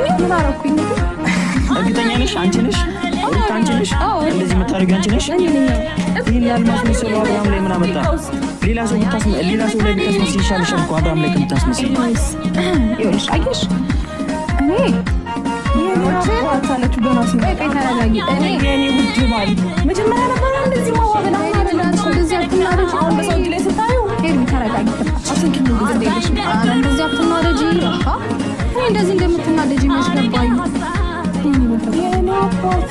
ምን አረኩኝ? እርግጠኛ ነሽ? አንቺ ነሽ? አንቺ ነሽ? እንደዚህ የምታደርጊው አንቺ ነሽ? ይሄን ያህል ማስመሰሉ አብርሃም ላይ ምን አመጣ? ሌላ ሰው ላይ ብታስመስል ይሻልሻል እኮ አብርሃም ላይ ከምታስመስል። ይኸውልሽ አየሽ፣ እኔ ታለች በራሴ ተረጋጊ። እኔ የኔ ውድ ባል መጀመሪያ ነበር እንደዚህ ማዋበላ እንደዚህ አትናደጂ። አሁን በሰው እጅ ላይ ስታዩ ሄዱ ተረጋጊ። አስንኪኝ እንደዚህ እንደዚህ አትናደጂ። እኔ እንደዚህ እንደምትናደጂ መች ገባኝ።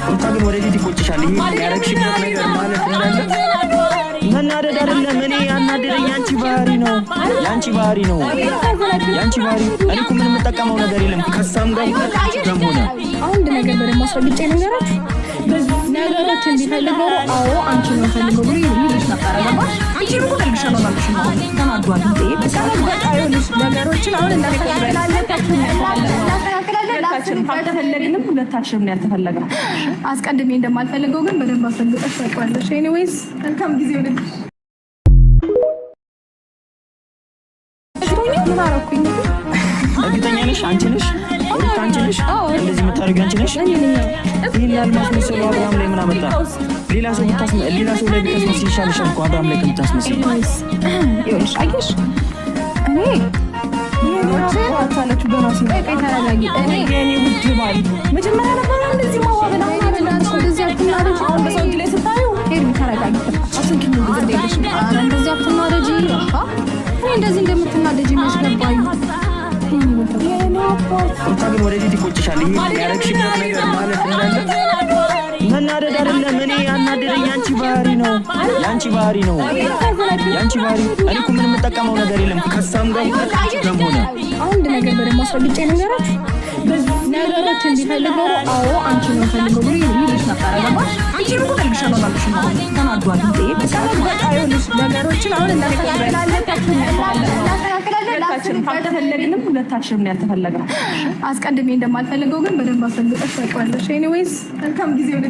ሩታ ግን ወደፊት ይቆጭሻል። ይሄ ያረግሽበት ነገር ማለት እንዳለ መናደድ አይደለም። እኔ ያናደደኝ ያንቺ ባህሪ ነው። ያንቺ ባህሪ እኔ እኮ ምንም የምጠቀመው ነገር የለም ከሳም ጋር ሆነ። አንድ ነገር በደንብ አስረግጬ ነገራችሁ ነገሮች እንዲፈልገው አዎ አንቺ ነው ፈልገው ብሎ ይልሽ ነበር ገባሽ? አንቺ ምን ፈልግሽ ነው ማለት ነው? ተናዷል እንዴ? በቃ ይኸውልሽ ነገሮችን አሁን እንዳስተካክላለን ካልተፈለግንም ሁለታችንም ነው ያልተፈለገው። አስቀድሜ እንደማልፈልገው ግን በደንብ አስረግጠሽ ታውቂዋለሽ። ኤኒዌይስ መልካም ጊዜ ወደ ምን አረኩኝ? እርግጠኛ ነሽ? አንቺ ነሽ? አንቺ ነሽ? እንደዚህ የምታደርጊው አንቺ ነሽ? ይሄን ያህል ማስመሰሉ አብርሃም ላይ ምን አመጣ? ሌላ ሰው ላይ ብታስመስል ይሻልሻል እኮ አብርሃም ላይ ከምታስመስል። ይኸውልሽ አየሽ፣ እኔ ታለች በራሴ ተረጋጊ። እኔ የኔ ውድ ባል መጀመሪያ ነበር እንደዚህ ማዋበላ እንደዚህ አትናደጂ። አሁን በሰው እጅ ላይ ስታዩ ሄዱ ተረጋጊ። አስንኪኝ እንደዚህ አትናደጂ። እኔ እንደዚህ እንደምትናደጂ መች ገባኝ። ሩታ ግን ወደፊት ይቆጭሻል። ይሄ ያረግሽበት ነገር ማለት እንዳለ መናደድ አይደለም። እኔ ያናደደኝ ያንቺ ባህሪ ነው። ያንቺ ባህሪ እኔ እኮ ምንም የምጠቀመው ነገር የለም ከሳም ጋር ሆነ። አንድ ነገር በደንብ አስረግጬ ነገራችሁ ነገሮች እንዲፈልገው አዎ አንቺ ነው ፈልገው ብሎ ይልሽ ነበር ገባሽ? አንቺ ምን ፈልግሽ ነው ማለት ነው? ተናዷል እንዴ? በቃ ይኸውልሽ ነገሮችን አሁን እንዳስተካክላለን ካልተፈለግንም ሁለታችንም ነው ያልተፈለገው። አስቀድሜ እንደማልፈልገው ግን በደንብ አስረግጠሽ ታውቂዋለሽ። ኤኒዌይስ መልካም ጊዜ ወደ